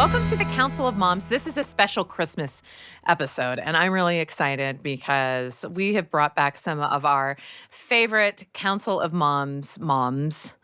Welcome to the Council of Moms. This is a special Christmas episode, and I'm really excited because we have brought back some of our favorite Council of moms,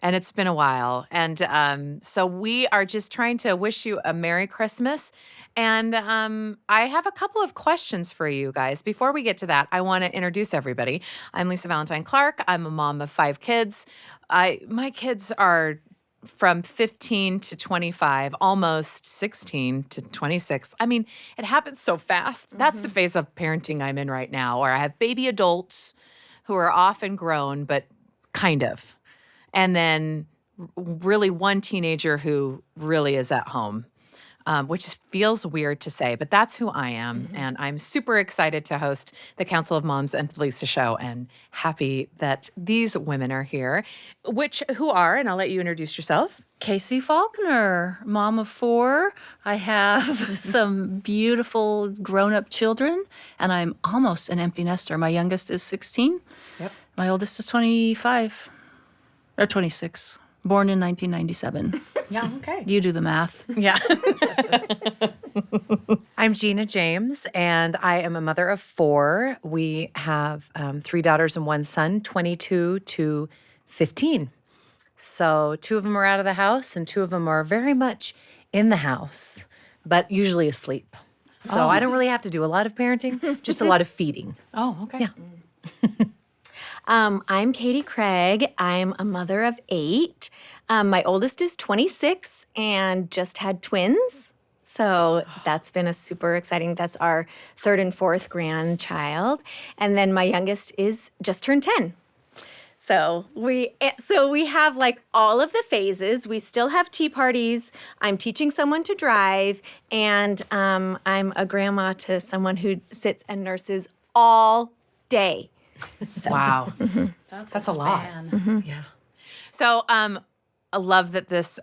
and it's been a while. And so we are just trying to wish you a Merry Christmas. And I have a couple of questions for you guys. Before we get to that, I want to introduce everybody. I'm Lisa Valentine Clark. I'm a mom of 5 kids. My kids are from 15 to 25, almost 16 to 26. I mean, it happens so fast. That's the phase of parenting I'm in right now, where I have baby adults who are often grown, but kind of. And then really one teenager who really is at home, which feels weird to say, but that's who I am. And I'm super excited to host the Council of Moms and Lisa show, and happy that these women are here, who are, and I'll let you introduce yourself. Kacy Faulkoner, mom of 4. I have some beautiful grown-up children, and I'm almost an empty nester. My youngest is 16. Yep. My oldest is 25, or 26, born in 1997. Yeah, okay. You do the math. Yeah. I'm Gina James, and I am a mother of 4. We have 3 daughters and 1 son, 22 to 15. So 2 of them are out of the house, and 2 of them are very much in the house, but usually asleep. So I don't really have to do a lot of parenting, just a lot of feeding. Oh, okay. Yeah. I'm Katie Craig. I'm a mother of 8. My oldest is 26 and just had twins. So that's been a super exciting. That's our 3rd and 4th grandchild. And then my youngest is just turned 10. So we have like all of the phases. We still have tea parties. I'm teaching someone to drive, and I'm a grandma to someone who sits and nurses all day. So. Wow. That's a lot. Yeah. So I love that this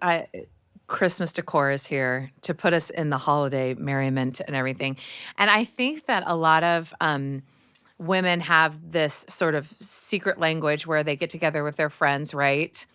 Christmas decor is here to put us in the holiday merriment and everything. And I think that a lot of women have this sort of secret language where they get together with their friends, right?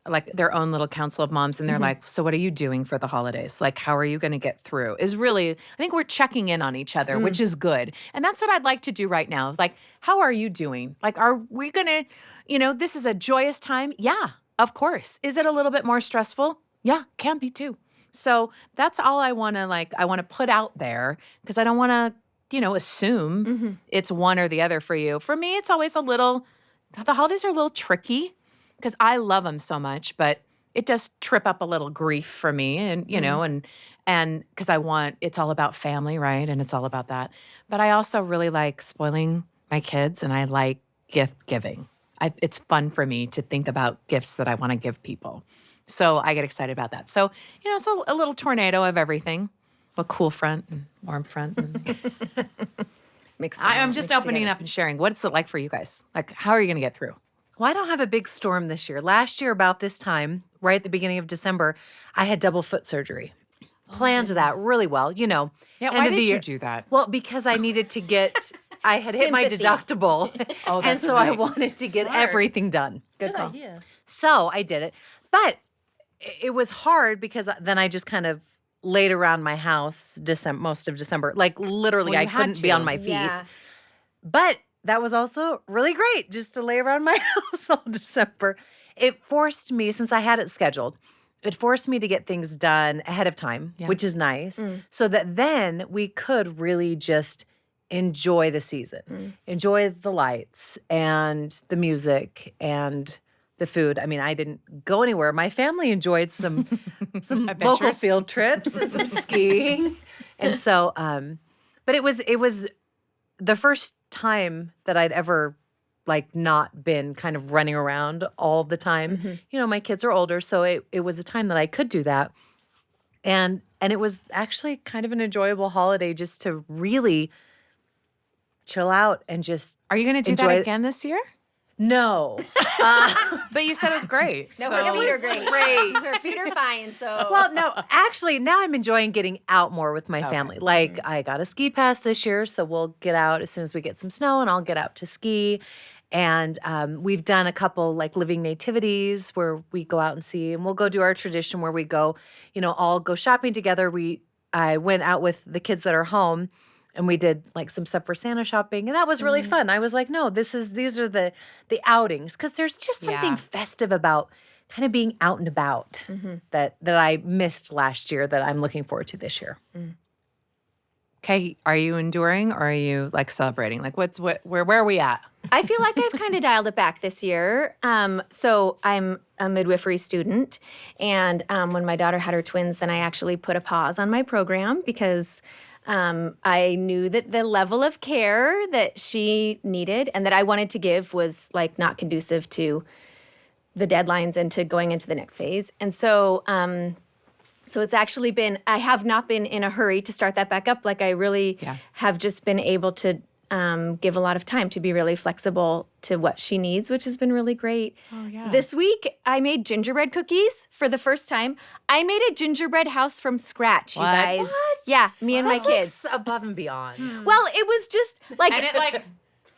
Like their own little council of moms, and they're like, so what are you doing for the holidays? Like, how are you going to get through? Is really, I think we're checking in on each other, which is good. And that's what I'd like to do right now. Like, how are you doing? Like, are we going to, this is a joyous time? Yeah, of course. Is it a little bit more stressful? Yeah, can be too. So that's all I want to put out there, because I don't want to, assume it's one or the other for you. For me, it's always the holidays are a little tricky because I love them so much, but it does trip up a little grief for me, and, and because it's all about family, right? And it's all about that. But I also really like spoiling my kids, and I like gift giving. It's fun for me to think about gifts that I want to give people. So I get excited about that. So, it's a little tornado of everything. A cool front and warm front. I'm just opening up and sharing. What's it like for you guys? Like, how are you going to get through? Well, I don't have a big storm this year. Last year, about this time, right at the beginning of December, I had double foot surgery. Planned that really well, Yeah, why did you do that? Well, because I needed to get, I had hit my deductible. And so I wanted to get everything done. Good idea. So I did it. But it was hard because then I just kind of laid around my house most of December. Like literally, I couldn't be on my feet. Yeah. But that was also really great, just to lay around my house all December. It forced me, since I had it scheduled, it forced me to get things done ahead of time, which is nice, so that then we could really just enjoy the season, enjoy the lights and the music and the food. I mean, I didn't go anywhere. My family enjoyed some local field trips and some skiing. And so, but it was the first time that I'd ever not been kind of running around all the time. My kids are older, so it was a time that I could do that. And it was actually kind of an enjoyable holiday just to really chill out and just Are you going to do that again this year? No. But you said it was great. No, so. her feet are great. Great. Her feet are fine. So Well, no, actually, now I'm enjoying getting out more with my family. Like, I got a ski pass this year, so we'll get out as soon as we get some snow, and I'll get out to ski. And we've done a couple like living nativities where we go out and see, and we'll go do our tradition where we go, all go shopping together. I went out with the kids that are home and we did like some stuff for Santa shopping, and that was really fun. I was like, no, these are the outings, because there's just something festive about kind of being out and about that I missed last year that I'm looking forward to this year. Okay, are you enduring or are you like celebrating? Like where are we at? I feel like I've kind of dialed it back this year. So I'm a midwifery student, and when my daughter had her twins, then I actually put a pause on my program because I knew that the level of care that she needed and that I wanted to give was like not conducive to the deadlines and to going into the next phase. And so it's actually been, I have not been in a hurry to start that back up. Like I really have just been able to give a lot of time to be really flexible to what she needs, which has been really great. Oh, yeah. This week, I made gingerbread cookies for the first time. I made a gingerbread house from scratch, you guys. What? Yeah, me and my That's kids. like above and beyond. Well, it was just like... And it like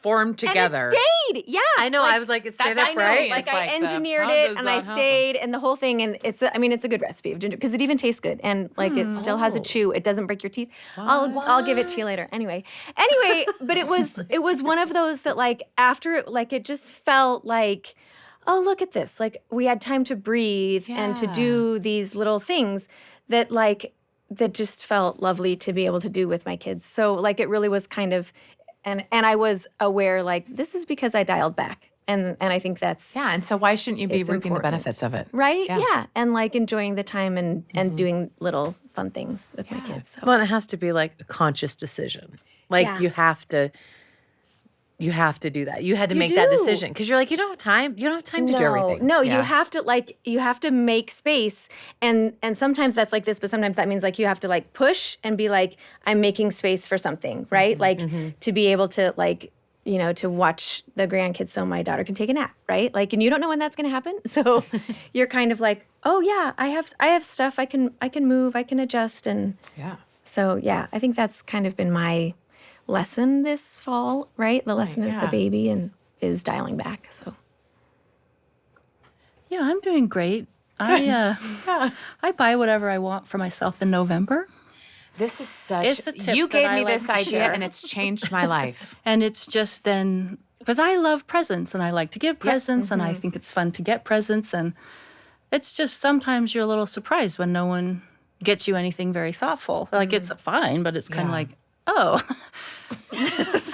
formed together. And it stayed, yeah. I know. I was like, it stayed I know, upright. like, I the engineered hub it is and I the hub. stayed and the whole thing, and it's a good recipe of ginger because it even tastes good and like it still has a chew. It doesn't break your teeth. I'll give it to you later. Anyway, but it was one of those that like after it, like it just felt like, oh, look at this. Like we had time to breathe and to do these little things that just felt lovely to be able to do with my kids. So like it really was kind of. And I was aware, like, this is because I dialed back. And I think that's... Yeah, and so why shouldn't you be it's reaping the important. benefits of it? Right? Yeah. And, like, enjoying the time and doing little fun things with my kids. So. Well, and it has to be like a conscious decision. Like you have to do that. You had to make that do. decision because you're like, you don't have time. You don't have time to do everything. No, Yeah. you have to make space. And sometimes that's like this, but sometimes that means like you have to like push and be like, I'm making space for something, right? To be able to like, to watch the grandkids so my daughter can take a nap, right? Like, and you don't know when that's going to happen. So you're kind of like, oh yeah, I have stuff I can move, I can adjust. And so, yeah, I think that's kind of been my lesson this fall, right? The lesson is the baby and is dialing back. So, Yeah, I'm doing great. I buy whatever I want for myself in November. This is such... It's a tip you that gave I me like this to idea share. and it's changed my life. And it's just then, because I love presents and I like to give presents and I think it's fun to get presents. And it's just sometimes you're a little surprised when no one gets you anything very thoughtful. Like it's fine, but it's kind of like, oh.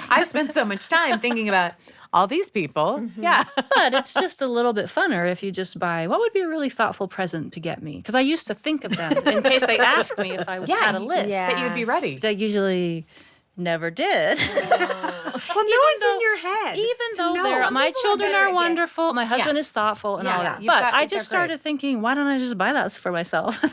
I spent so much time thinking about all these people. Yeah. But it's just a little bit funner if you just buy, what would be a really thoughtful present to get me? Because I used to think of them in case they asked me if I had a list. That you would be ready. I usually never did. Well, no one's in your head. Even though know. my People are children better are at wonderful, my husband is thoughtful and all that. You've But got- I they're just great. started thinking, why don't I just buy that for myself?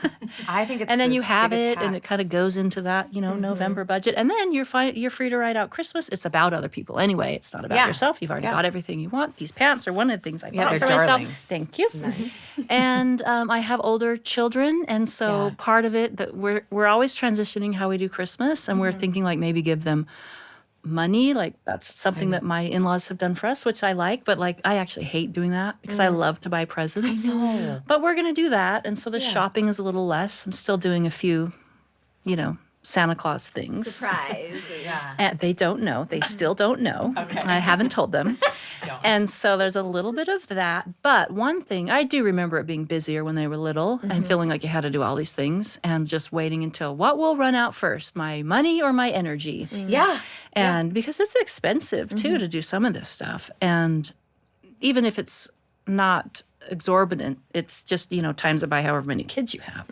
I think it's And then the you have biggest it, and hack. it kind of goes into that, November budget. And then you're free to write out Christmas. It's about other people anyway. It's not about yourself. You've already got everything you want. These pants are one of the things I bought they're for darling. myself. Thank you. And I have older children, and so part of it that we're always transitioning how we do Christmas, and we're thinking like maybe give them money, like that's something that my in-laws have done for us, which I like, but like I actually hate doing that because I love to buy presents. But we're gonna do that, and so the shopping is a little less. I'm still doing a few, Santa Claus things. surprise. And they don't know. They still don't know. Okay. I haven't told them. And so there's a little bit of that. But one thing, I do remember it being busier when they were little and feeling like you had to do all these things and just waiting until what will run out first, my money or my energy? Yeah. And because it's expensive too to do some of this stuff. And even if it's not exorbitant, it's just, times it by however many kids you have.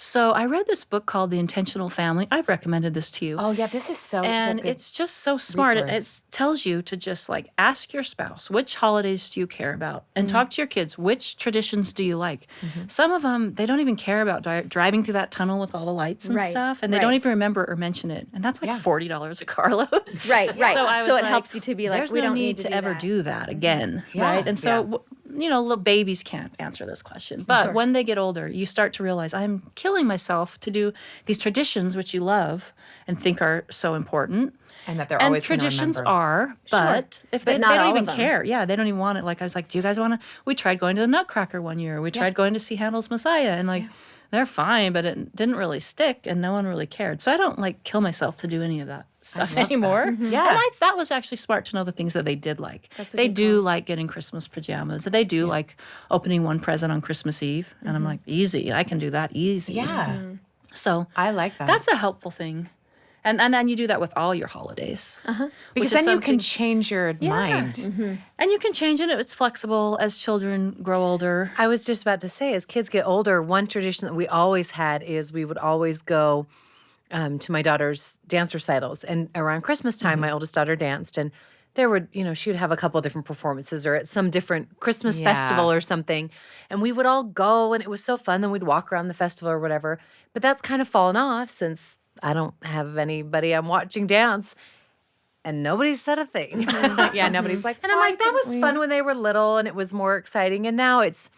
So I read this book called The Intentional Family. I've recommended this to you. Oh, yeah, this is so And good it's just so smart. It resource. tells you to just like ask your spouse, which holidays do you care about? And talk to your kids, which traditions do you like? Some of them, they don't even care about driving through that tunnel with all the lights and Right, stuff. And they don't even remember or mention it. And that's like $40 a carload. Right. So I was it like, helps you to be like, there's we no don't need to ever that. do that again, Yeah, right? And so, little babies can't answer this question. But when they get older, you start to realize I'm killing myself to do these traditions which you love and think are so important. And that they're and always gonna traditions remember. are, but if they, But not they don't all even of them. care. Yeah, they don't even want it. Like I was like, do you guys want to? We tried going to the Nutcracker one year. We tried going to see Handel's Messiah, and like they're fine, but it didn't really stick, and no one really cared. So I don't like kill myself to do any of that stuff anymore. Yeah. And that was actually smart to know the things that they did like. They do like getting Christmas pajamas. They do like opening one present on Christmas Eve, and I'm like, easy. I can do that easy. Yeah. So I like that. that's a helpful thing. And then you do that with all your holidays. because is then you can something- change your mind. And you can change it. It's flexible as children grow older. I was just about to say, as kids get older, one tradition that we always had is we would always go to my daughter's dance recitals. And around Christmas time, my oldest daughter danced, and there would, she would have a couple different performances or at some different Christmas Yeah. festival or something. And we would all go, and it was so fun. Then we'd walk around the festival or whatever. But that's kind of fallen off since I don't have anybody I'm watching dance. And nobody said a thing. Yeah, nobody's like, And I'm like, that was fun when they were little and it was more exciting. And now it's,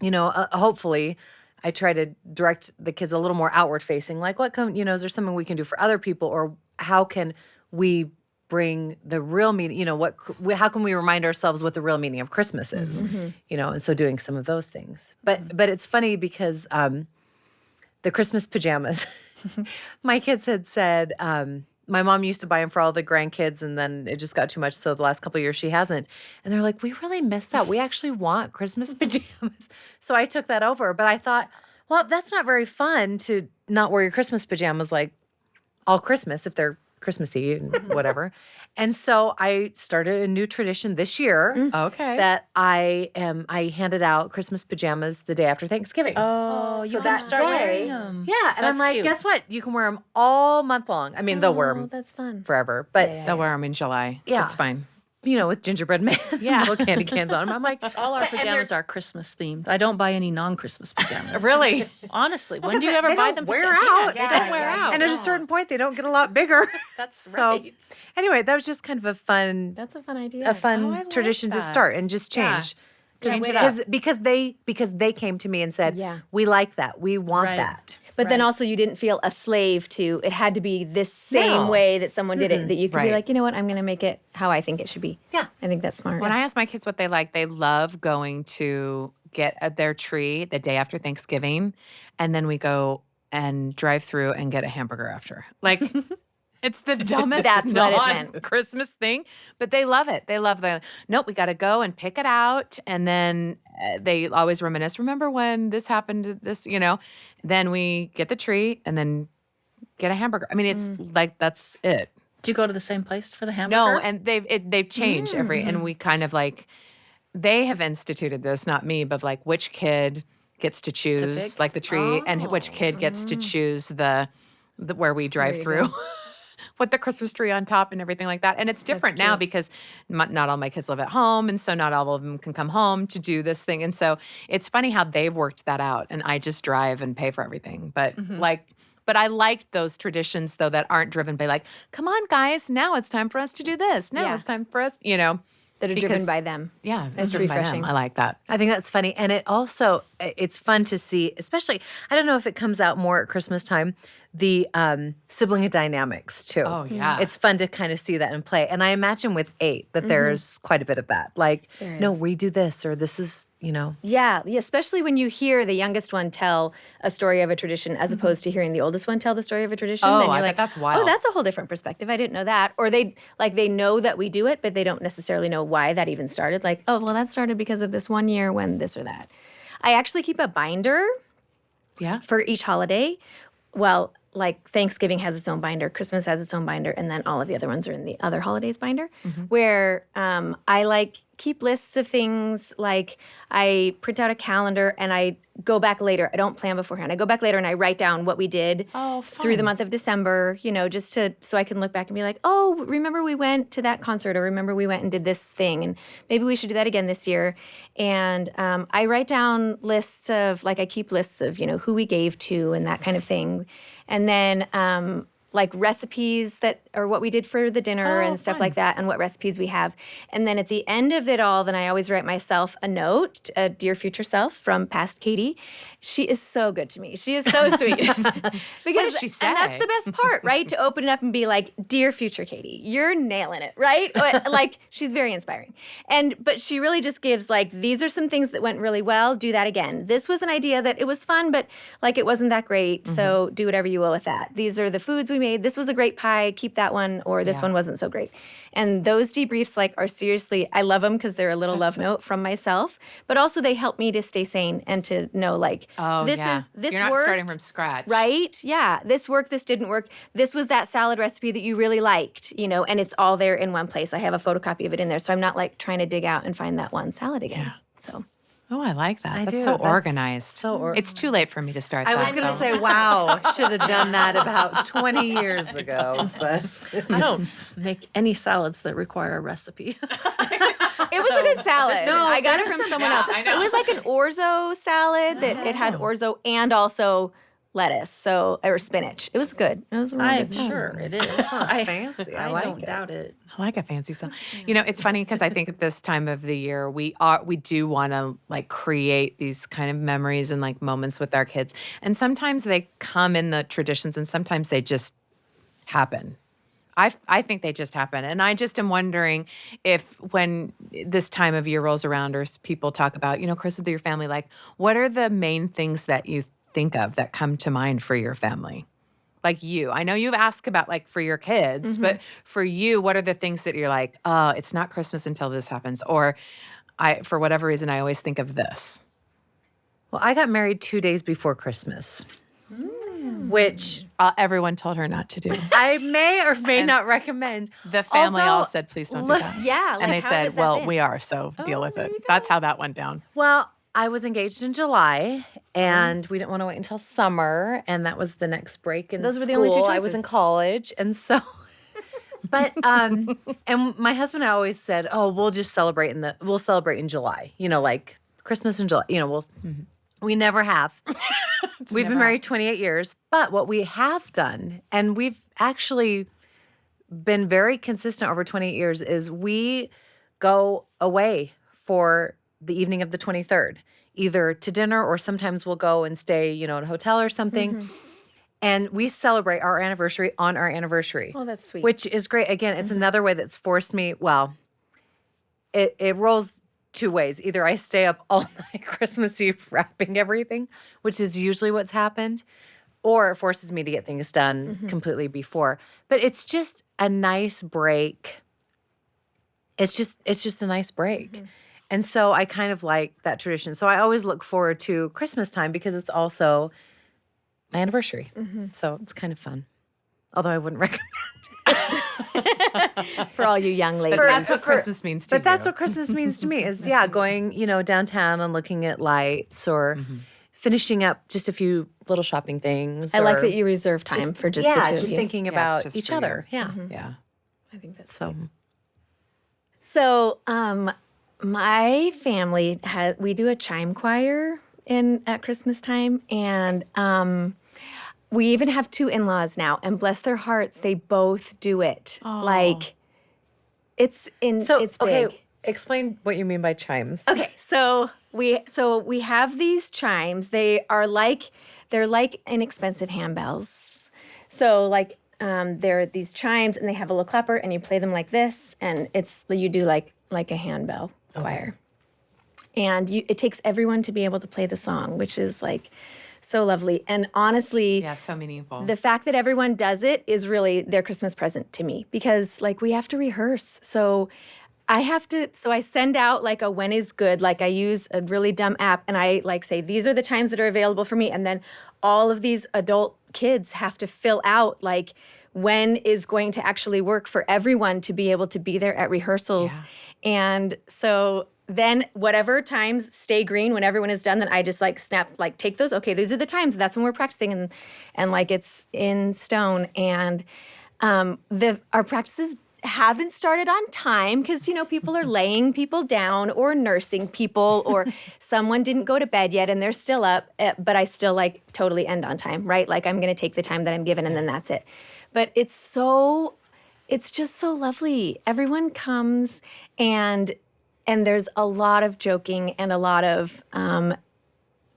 hopefully I try to direct the kids a little more outward facing. Like, is there something we can do for other people? Or how can we bring the real meaning, how can we remind ourselves what the real meaning of Christmas is? And so doing some of those things. But it's funny because the Christmas pajamas, my kids had said, my mom used to buy them for all the grandkids, and then it just got too much. So the last couple of years she hasn't. And they're like, we really miss that. We actually want Christmas pajamas. So I took that over. But I thought, well, that's not very fun to not wear your Christmas pajamas like all Christmas if they're Christmassy and whatever. And so I started a new tradition this year okay. that I handed out Christmas pajamas the day after Thanksgiving. Oh, So you that start day, wearing them. yeah, and I'm That's like, cute. guess what? You can wear them all month long. I mean, they'll wear Oh, them that's fun. forever, but They'll wear them in July. Yeah. It's fine. with gingerbread man, little candy cans on them. I'm like, All our pajamas are Christmas themed. I don't buy any non-Christmas pajamas. Really? Honestly, when do you ever they buy don't them? wear pajamas? out. Yeah, they don't wear out. and at a certain point, they don't get a lot bigger. That's So, right. anyway, that was just kind of a fun, That's a fun idea. like tradition to that. start and just Yeah. change. Change it up. Because they came to me and said, Yeah. we like that. We want Right. that. But then also you didn't feel a slave to it had to be this same No. way that someone did it, that you could be Right. like, you know what, I'm going to make it how I think it should be. Yeah. I think that's smart. When I ask my kids what they like, they love going to get their tree the day after Thanksgiving, and then we go and drive through and get a hamburger after. Like, it's the dumbest That's what it meant. Christmas thing, but they love it. They love nope, we got to go and pick it out, and then they always reminisce. Remember when this happened? This, Then we get the tree and then get a hamburger. I mean, it's like that's it. Do you go to the same place for the hamburger? No, and they've changed and we kind of like they have instituted this, not me, but like which kid gets to choose pick? like the tree and which kid gets to choose the where we drive through. With the Christmas tree on top and everything like that. And it's different now because not all my kids live at home. And so not all of them can come home to do this thing. And so it's funny how they've worked that out. And I just drive and pay for everything. But but I like those traditions, though, that aren't driven by like, come on, guys, now it's time for us to do this. Now Yeah. it's time for us, that are driven because- by them. Yeah, That's it's driven by them. refreshing. I like that. I think that's funny. And it's fun to see, especially, I don't know if it comes out more at Christmas time, the sibling dynamics too. Oh, yeah. It's fun to kind of see that in play. And I imagine with 8 that there's quite a bit of that. Like, no, we do this, or this is, Yeah, especially when you hear the youngest one tell a story of a tradition as opposed to hearing the oldest one tell the story of a tradition. Oh, then you're I bet like, that's wild. Oh, that's a whole different perspective. I didn't know that. Or they know that we do it, but they don't necessarily know why that even started. Like, oh, well, that started because of this one year when this or that. I actually keep a binder Yeah. for each holiday. Well, like Thanksgiving has its own binder, Christmas has its own binder, and then all of the other ones are in the other holidays binder, where I keep lists of things. Like I print out a calendar and I go back later. I don't plan beforehand. I go back later and I write down what we did through the month of December, just so I can look back and be like, oh, remember we went to that concert, or remember we went and did this thing, and maybe we should do that again this year. And I write down lists of, I keep lists of, who we gave to and that kind of thing. And then recipes that or what we did for the dinner and stuff like that and what recipes we have. And then at the end of it all, then I always write myself a note, a dear future self from past Katie. She is so good to me. She is so sweet. Because she say? And that's the best part, right? To open it up and be like, dear future Katie, you're nailing it, right? Like, she's very inspiring. But she really just gives like, these are some things that went really well. Do that again. This was an idea that it was fun, but like it wasn't that great. So do whatever you will with that. These are the foods we made. This was a great pie. Keep that one. Or this one wasn't so great. And those debriefs like are seriously, I love them because they're a little love note from myself, but also they help me to stay sane and to know like, this You're not worked, starting from scratch. right? Yeah. This worked. This didn't work. This was that salad recipe that you really liked, you know, and it's all there in one place. I have a photocopy of it in there. So I'm not like trying to dig out and find that one salad again. Yeah. So. Oh, I like that. That's do. so That's organized. It's too late for me to start I that. was going to though. say, wow, should have done that about 20 years ago. But I don't make any salads that require a recipe. It was a good salad. I got it from someone else. I know. It was like an orzo salad that it had orzo and also lettuce, or spinach. It was good. It was a really I'm good salad. sure it is. I fancy. I I like don't it. doubt it. I like a fancy salad. You know, it's funny because I think at this time of the year we do want to like create these kind of memories and like moments with our kids. And sometimes they come in the traditions and sometimes they just happen. I think they just happen. And I just am wondering if when this time of year rolls around or people talk about, you know, Christmas with your family, like what are the main things that you think of that come to mind for your family? Like you, I know you've asked about like for your kids, but for you, what are the things that you're like, oh, it's not Christmas until this happens? Or for whatever reason, I always think of this. well, I got married 2 days before Christmas, which Everyone told her not to do. I may or may not recommend. The family all Although, said, please don't do that. Yeah. Like, And they how said, has that well, been? we are, so deal with it. That's how that went down. Well, I was engaged in July, and we didn't want to wait until summer, and that was the next break in Those were the school. only two I was in choices. college, and so, but and my husband and I always said, oh, we'll celebrate in July, you know, like Christmas in July, you know, we never have. We've been married 28 years, but what we have done, and we've actually been very consistent over 28 years, is we go away for the evening of the 23rd, either to dinner or sometimes we'll go and stay, you know, at a hotel or something. And we celebrate our anniversary on our anniversary. Oh, that's sweet. Which is great. Again, it's another way that's forced me, well, it rolls two ways. Either I stay up all night Christmas Eve wrapping everything, which is usually what's happened, or it forces me to get things done completely before. But it's just a nice break. It's just a nice break. And so I kind of like that tradition. So I always look forward to Christmas time because it's also my anniversary. So it's kind of fun. Although I wouldn't recommend For all you young ladies. But that's what Christmas means to you. But that's what Christmas means to me is, going, you know, downtown and looking at lights or finishing up just a few little shopping things. I like or that you reserve time for just the two of just you. thinking it's about just each for you. other. Yeah. Yeah. I think that's So So, my family we do a chime choir at Christmas time, and we even have two in-laws now, and bless their hearts, they both do it. Like it's okay, big. explain what you mean by chimes. Okay, so we have these chimes. They're like inexpensive handbells. So like they're these chimes, and they have a little clapper, and you play them like this, and you do like a handbell choir. And it takes everyone to be able to play the song, which is like so lovely. And honestly, Yeah, so meaningful. the fact that everyone does it is really their Christmas present to me, because like we have to rehearse. So I send out like a when is good, like I use a really dumb app, and I like say, these are the times that are available for me. And then all of these adult kids have to fill out like when is going to actually work for everyone to be able to be there at rehearsals. Yeah. And so then whatever times stay green when everyone is done, then I just like take those. Okay, these are the times. That's when we're practicing, and like it's in stone. And our practices haven't started on time because, you know, people are laying people down or nursing people, or someone didn't go to bed yet and they're still up, but I still like totally end on time, right? Like I'm going to take the time that I'm given and then that's it. But it's so it's just so lovely. Everyone comes and there's a lot of joking and a lot of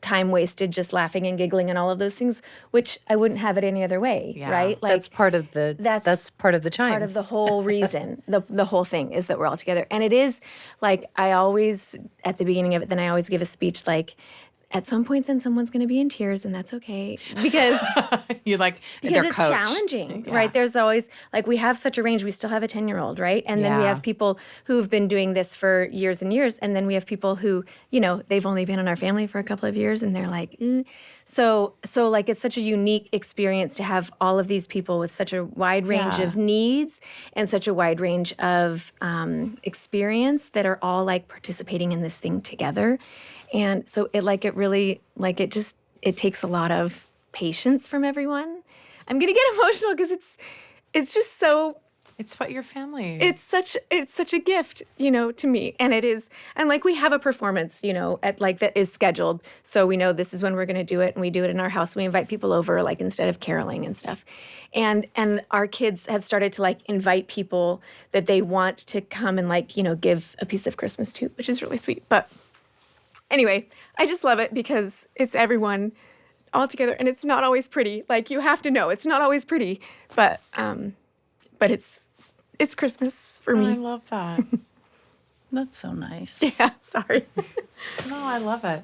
time wasted just laughing and giggling and all of those things, which I wouldn't have it any other way, Yeah. right? That's part of the that's part of the chimes. part of the whole reason. The whole thing is that we're all together. And it is like I always at the beginning of it, then I always give a speech like at some point then someone's going to be in tears and that's okay because You like because their it's coach. challenging, Yeah. right? There's always like we have such a range. We still have a 10-year-old, right? And then we Yeah. have people who've been doing this for years and years, and then we have people who, they've only been in our family for a couple of years, and they're like, so like it's such a unique experience to have all of these people with such a wide range Yeah. of needs and such a wide range of experience that are all like participating in this thing together, and so it takes a lot of patience from everyone. I'm gonna get emotional because it's just so It's what your family. it's such a gift, to me. And it is, and like we have a performance, at like that is scheduled. So we know this is when we're gonna do it, and we do it in our house. We invite people over like instead of caroling and stuff. And our kids have started to like invite people that they want to come and like, give a piece of Christmas to, which is really sweet. But anyway, I just love it because it's everyone all together, and it's not always pretty. Like you have to know, it's not always pretty, but it's Christmas for I me. love that. That's so nice. Yeah, sorry. No, I love it.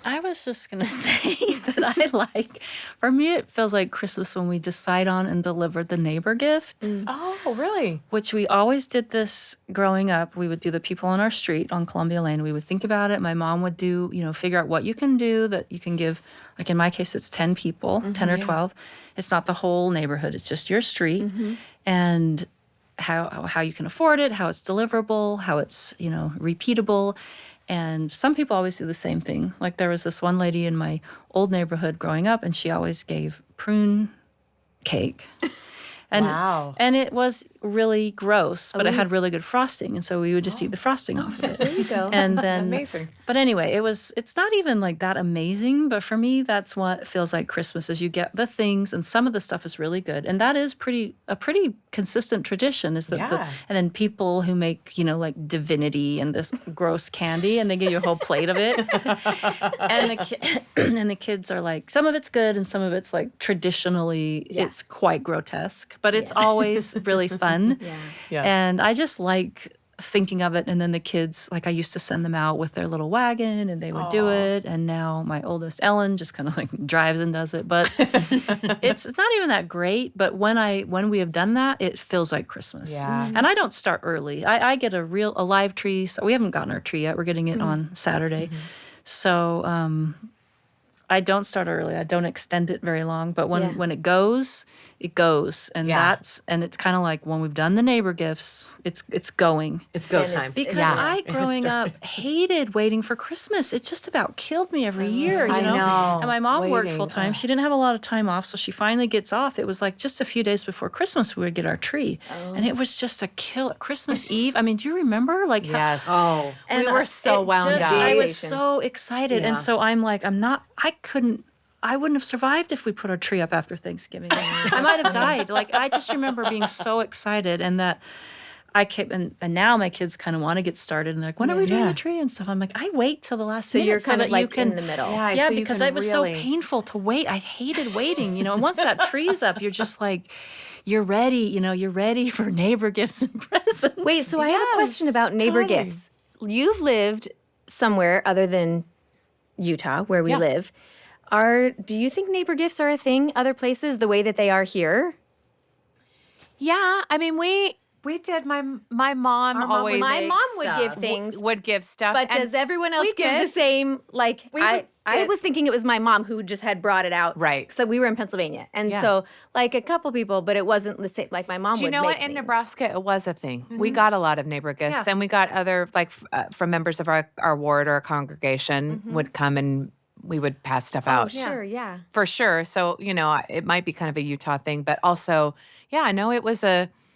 I was just going to say that for me, it feels like Christmas when we decide on and deliver the neighbor gift, Oh, really? which we always did this growing up. We would do the people on our street on Columbia Lane. We would think about it. My mom would do, figure out what you can do that you can give. Like in my case, it's 10 people, 10 or 12. It's not the whole neighborhood. It's just your street. And how you can afford it, how it's deliverable, how it's, repeatable. And some people always do the same thing. Like there was this one lady in my old neighborhood growing up, and she always gave prune cake. And, Wow. and it was really gross, but it had really good frosting. And so we would just eat the frosting off of it. There you go. And then, Amazing. But anyway, it's not even like that amazing. But for me, that's what feels like Christmas is you get the things, and some of the stuff is really good. And that is a pretty consistent tradition is that Yeah. and then people who make, like divinity and this gross candy, and they give you a whole plate of it. And the kids are like, some of it's good and some of it's like traditionally it's quite grotesque, but it's always really fun. Yeah. And I just like thinking of it. And then the kids, like I used to send them out with their little wagon and they would do it. And now my oldest Ellen just kind of like drives and does it. But it's not even that great. But when we have done that, it feels like Christmas. Yeah. And I don't start early. I get a live tree. So we haven't gotten our tree yet. We're getting it on Saturday. So I don't start early. I don't extend it very long. But when it goes, it goes. And and it's kind of like when we've done the neighbor gifts, it's going. It's go And time. Because I, growing up, hated waiting for Christmas. It just about killed me every year, I know. And my mom worked Waiting. full time. She didn't have a lot of time off, so she finally gets off. It was like just a few days before Christmas we would get our tree. And it was just a kill. Christmas Eve, I mean, do you remember? Like Yes. Oh, and We were so wound up. I was Vacation. so excited. And so I'm like, I wouldn't have survived if we put our tree up after Thanksgiving. I might have died. Like, I just remember being so excited, and that I kept, and now my kids kind of want to get started, and they're like, when are we doing the tree and stuff? I'm like, I wait till the last So minute you're kind that of like you can, in the middle. Yeah, so you because can it was really- so painful to wait. I hated waiting, and once that tree's up, you're just like, you're ready, you're ready for neighbor gifts and presents. Wait, so I have a question about neighbor totally. gifts. You've lived somewhere other than Utah, where we live. Do you think neighbor gifts are a thing other places the way that they are here? Yeah. I mean, we did. My mom mom always would My make mom would stuff. give things, would give stuff. but and does everyone else we give did. the same? Like I did. was thinking it was my mom who just had brought it out. Right. So we were in Pennsylvania, and Yeah. so like a couple people, but it wasn't the same. Like my mom Do you would know make what? In things. Nebraska, it was a thing. We got a lot of neighbor gifts, and we got other like from members of our ward or our congregation would come and we would pass stuff Oh, out. sure, yeah. For sure. So it might be kind of a Utah thing, but also, yeah, no, it was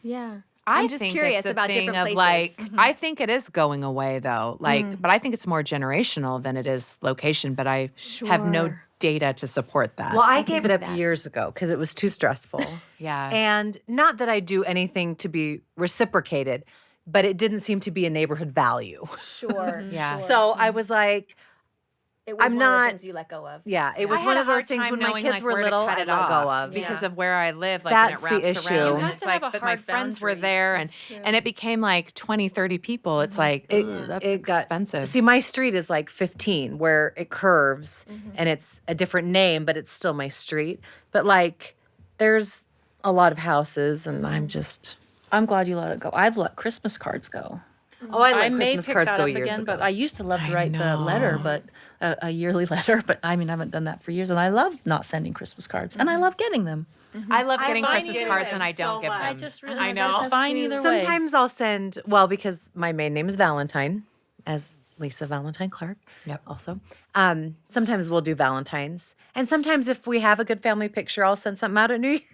Yeah. I I'm just think curious it's a about thing different of places. like, I think it is going away though. Like, but I think it's more generational than it is location. But I have no Sure. data to support that. Well, I gave it up years ago because it was too stressful. Yeah. And not that I do anything to be reciprocated, but it didn't seem to be a neighborhood value. Sure. Yeah. Sure. So I was like, it was I'm one of the not- things you let go of. yeah, it was I one had of a those hard things time when my knowing, kids like, were where to little, cut I it let go off of. because Yeah. of where I live. Like, That's and it the wraps issue. around. You And have it's to like, have a but my hard friends were boundary. there, That's true. and it became like 20, 30 people. It's like, that's expensive. See, my street is like 15 where it curves and it's a different name, but it's still my street. But like, there's a lot of houses and I'm glad you let it go. I've let Christmas cards go. oh, I I let may Christmas pick cards that go up years again, ago. but I used to love to I write the letter, know. but a yearly letter. But I mean, I haven't done that for years, and I love not sending Christmas cards, and I love getting them. I love getting find Christmas either cards way and I so don't give much. them. I just really I it's know. fine either way. Sometimes I'll send, well, because my main name is Valentine, as Lisa Valentine Clark. Yep. Also. Sometimes we'll do Valentine's. And sometimes if we have a good family picture, I'll send something out at New Year's.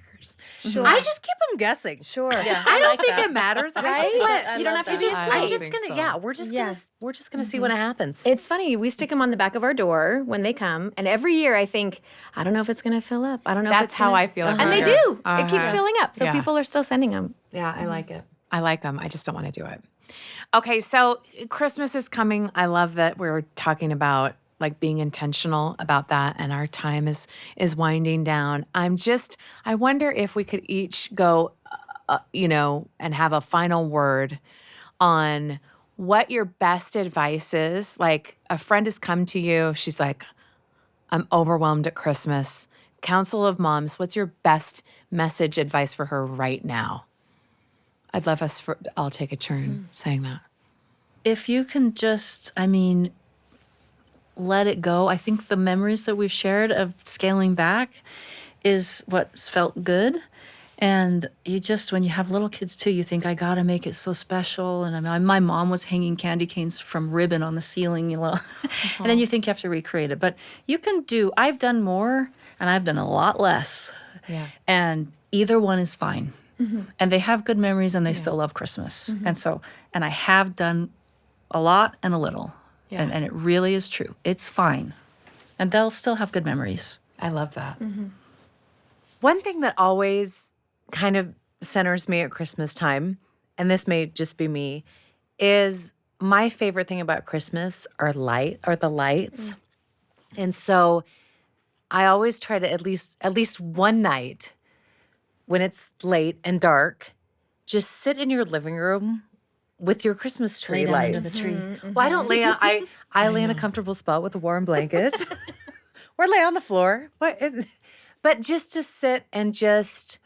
Sure. I just keep them guessing. Sure. Yeah, I don't like think that. it matters. I Right? just let, I You don't love have to that. be I I'm don't slight. just think gonna, so. yeah, we're just Yeah. gonna see what happens. It's funny. We stick them on the back of our door when they come, and every year I think, I don't know if it's going to fill up. I don't know if That's it's how gonna... I feel. And every they year. do. It keeps filling up. So Yeah. people are still sending them. yeah, I like it. I like them. I just don't want to do it. Okay, so Christmas is coming. I love that we're talking about like being intentional about that, and our time is winding down. I wonder if we could each go, and have a final word on what your best advice is. Like a friend has come to you. She's like, I'm overwhelmed at Christmas. Council of Moms, what's your best message advice for her right now? I'd love I'll take a turn saying that. If you can just, I mean, let it go. I think the memories that we've shared of scaling back is what's felt good. And you just, when you have little kids too, you think, I gotta make it so special. And my mom was hanging candy canes from ribbon on the ceiling, and then you think you have to recreate it. But you can I've done more and I've done a lot less. Yeah. And either one is fine. And they have good memories and they still love Christmas. And I have done a lot and a little. Yeah. And it really is true. It's fine. And they'll still have good memories. I love that. One thing that always kind of centers me at Christmas time, and this may just be me, is my favorite thing about Christmas are the lights. And so I always try to at least one night when it's late and dark, just sit in your living room with your Christmas tree Lay down lights. under the tree. Well, I don't lay on. I lay in a comfortable spot with a warm blanket, or lay on the floor. But just to sit and just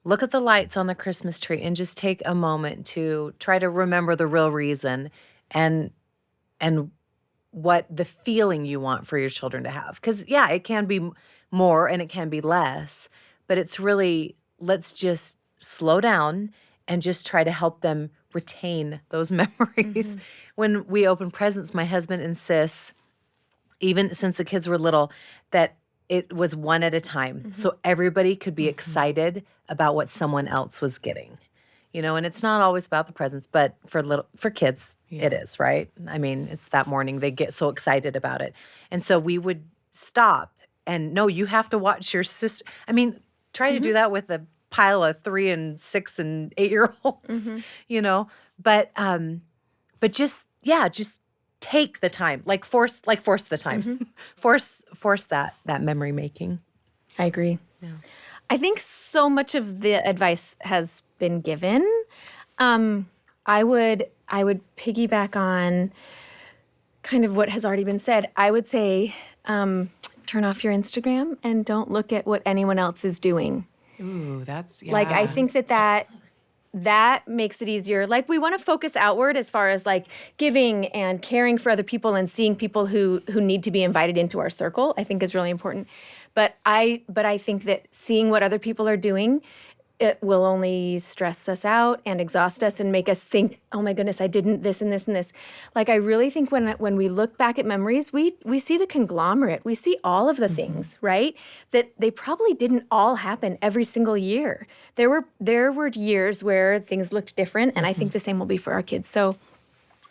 look at the lights on the Christmas tree and just take a moment to try to remember the real reason and what the feeling you want for your children to have. Because yeah, it can be more and it can be less, but it's really, let's just slow down and just try to help them retain those memories. When we open presents, my husband insists, even since the kids were little, that it was one at a time. So everybody could be excited about what someone else was getting. And it's not always about the presents, but for kids, it is, right? I mean, it's that morning, they get so excited about it. And so we would stop and no, you have to watch your sister. I mean, try to do that with a pile of 3 and 6 and 8-year-olds, but just take the time, force the time, force that memory making. I agree. Yeah. I think so much of the advice has been given. I would piggyback on kind of what has already been said. I would say turn off your Instagram and don't look at what anyone else is doing. Ooh, that's Like, I think that makes it easier. Like, we want to focus outward as far as like giving and caring for other people and seeing people who need to be invited into our circle, I think is really important. But I think that seeing what other people are doing it will only stress us out and exhaust us and make us think, oh my goodness, I didn't this and this and this. Like, I really think when we look back at memories, we see the conglomerate. We see all of the things, right? That they probably didn't all happen every single year. There were years where things looked different, and I think the same will be for our kids. So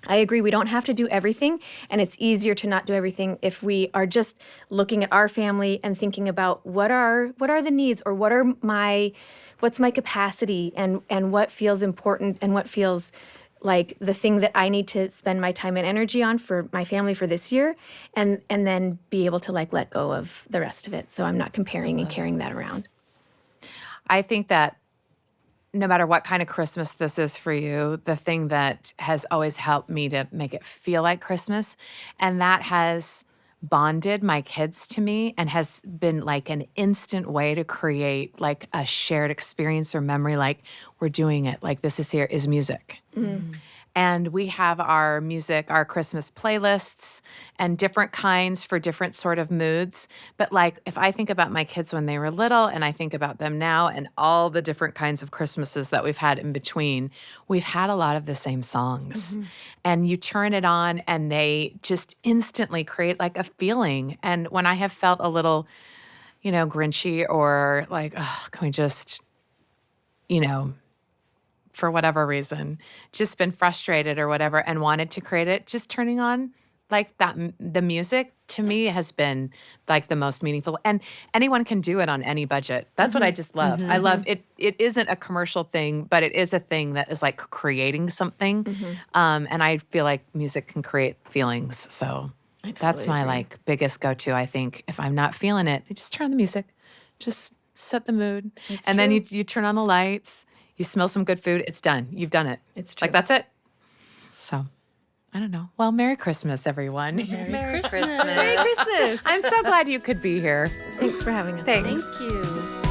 I agree. We don't have to do everything, and it's easier to not do everything if we are just looking at our family and thinking about what are the needs, or what's my capacity, and what feels important, and what feels like the thing that I need to spend my time and energy on for my family for this year, and then be able to like let go of the rest of it. So I'm not comparing and carrying that around. I think that no matter what kind of Christmas this is for you, the thing that has always helped me to make it feel like Christmas, and that has bonded my kids to me and has been like an instant way to create like a shared experience or memory, like we're doing it, like this is here, is music. And we have our music, our Christmas playlists and different kinds for different sort of moods. But like if I think about my kids when they were little and I think about them now and all the different kinds of Christmases that we've had in between, we've had a lot of the same songs. And you turn it on and they just instantly create like a feeling. And when I have felt a little, grinchy or like, oh, can we just, for whatever reason, just been frustrated or whatever and wanted to create it, just turning on like that, the music to me has been like the most meaningful. And anyone can do it on any budget. That's what I just love. I love it. It isn't a commercial thing, but it is a thing that is like creating something. And I feel like music can create feelings. So that's my like biggest go-to. I think if I'm not feeling it, I just turn on the music, just set the mood. And then you turn on the lights. You smell some good food, it's done. You've done it. It's true. Like, that's it. So, I don't know. Well, Merry Christmas, everyone. Merry Christmas. I'm so glad you could be here. Thanks for having us. Thanks. Thank you.